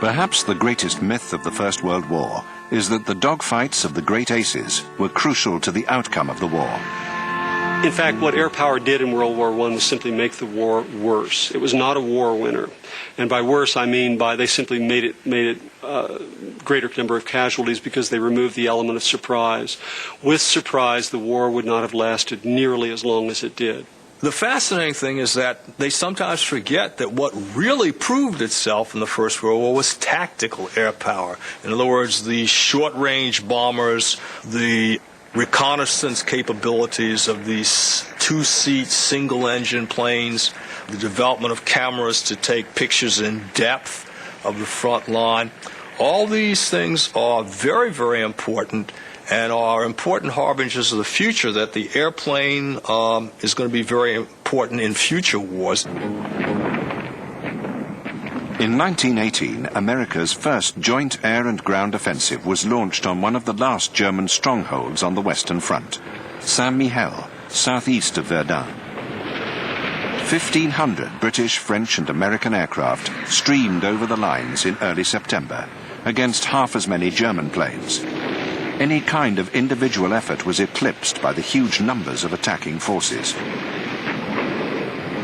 Perhaps the greatest myth of the First World War is that the dogfights of the great aces were crucial to the outcome of the war. In fact, what air power did in World War I was simply make the war worse. It was not a war winner. And by worse, I mean by they simply made it greater number of casualties because they removed the element of surprise. With surprise, the war would not have lasted nearly as long as it did. The fascinating thing is that they sometimes forget that what really proved itself in the First World War was tactical air power. In other words, the short-range bombers, the reconnaissance capabilities of these two-seat, single-engine planes, the development of cameras to take pictures in depth of the front line. All these things are very, very important and are important harbingers of the future, that the airplane is going to be very important in future wars. In 1918, America's first joint air and ground offensive was launched on one of the last German strongholds on the Western Front, Saint-Mihiel, southeast of Verdun. 1,500 British, French and American aircraft streamed over the lines in early September, against half as many German planes. Any kind of individual effort was eclipsed by the huge numbers of attacking forces.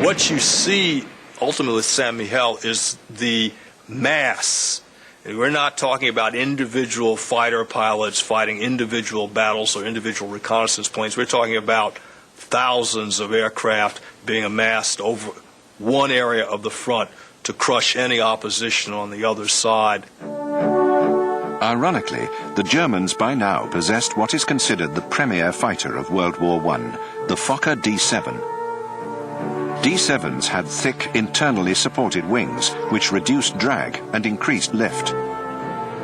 What you see ultimately with Saint-Mihiel is the mass. We're not talking about individual fighter pilots fighting individual battles or individual reconnaissance planes. We're talking about thousands of aircraft being amassed over one area of the front to crush any opposition on the other side. Ironically, the Germans by now possessed what is considered the premier fighter of World War I, the Fokker D-7. D-7s had thick, internally supported wings, which reduced drag and increased lift.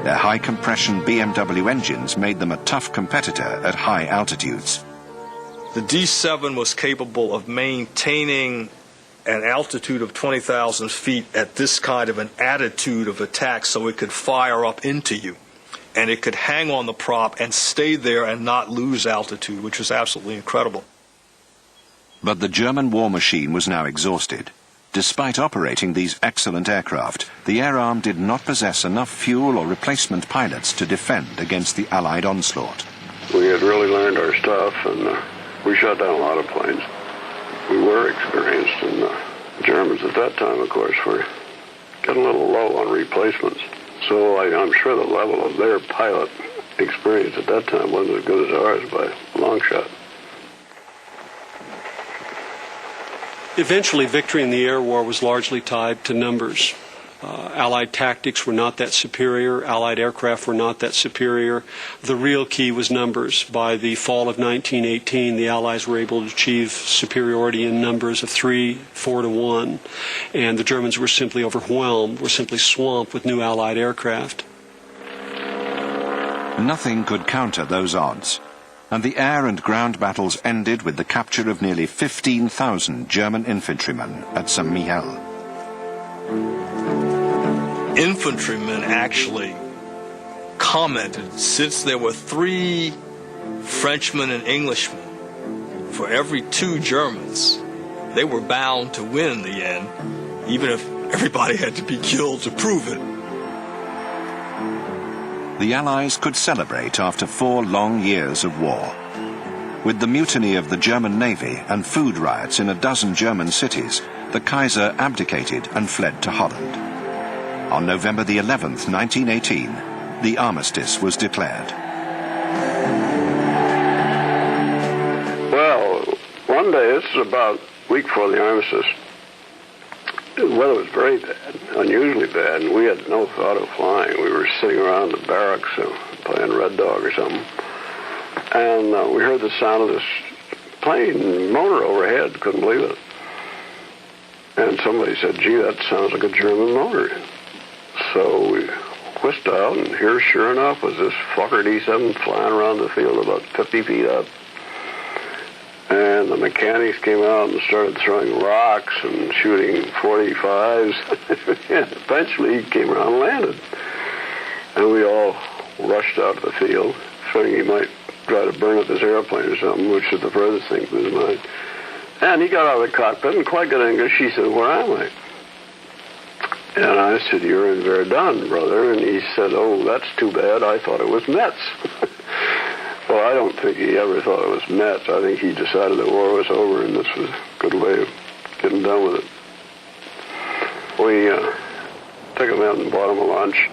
Their high-compression BMW engines made them a tough competitor at high altitudes. The D-7 was capable of maintaining an altitude of 20,000 feet at this kind of an attitude of attack, so it could fire up into you. And it could hang on the prop and stay there and not lose altitude, which was absolutely incredible. But the German war machine was now exhausted. Despite operating these excellent aircraft, the air arm did not possess enough fuel or replacement pilots to defend against the Allied onslaught. We had really learned our stuff, and we shot down a lot of planes. We were experienced, and the Germans at that time, of course, were getting a little low on replacements. So I'm sure the level of their pilot experience at that time wasn't as good as ours by a long shot. Eventually, victory in the air war was largely tied to numbers. Allied tactics were not that superior. Allied aircraft were not that superior. The real key was numbers. By the fall of 1918, the Allies were able to achieve superiority in numbers of 3, 4 to 1. And the Germans were simply overwhelmed, were simply swamped with new Allied aircraft. Nothing could counter those odds. And the air and ground battles ended with the capture of nearly 15,000 German infantrymen at Saint-Mihiel. Infantrymen actually commented, since there were 3 Frenchmen and Englishmen for every 2 Germans, they were bound to win in the end, even if everybody had to be killed to prove it. The Allies could celebrate after 4 long years of war. With the mutiny of the German Navy and food riots in a dozen German cities, the Kaiser abdicated and fled to Holland. On November the 11th, 1918, the armistice was declared. Well, one day, this is about a week before the armistice, the weather was very bad, unusually bad, and we had no thought of flying. We were sitting around the barracks playing Red Dog or something, and we heard the sound of this plane motor overhead. Couldn't believe it. And somebody said, "Gee, that sounds like a German motor." So we whisked out, and here, sure enough, was this Fokker D-7 flying around the field about 50 feet up. And the mechanics came out and started throwing rocks and shooting .45s. And eventually he came around and landed. And we all rushed out to the field, thinking he might try to burn up his airplane or something, which is the furthest thing from his mind. And he got out of the cockpit and quite good English. He said, "Where am I?" And I said, "You're in Verdun, brother." And he said, "Oh, that's too bad. I thought it was Metz." Well, I don't think he ever thought it was Metz. I think he decided the war was over and this was a good way of getting done with it. We took him out and bought him a lunch.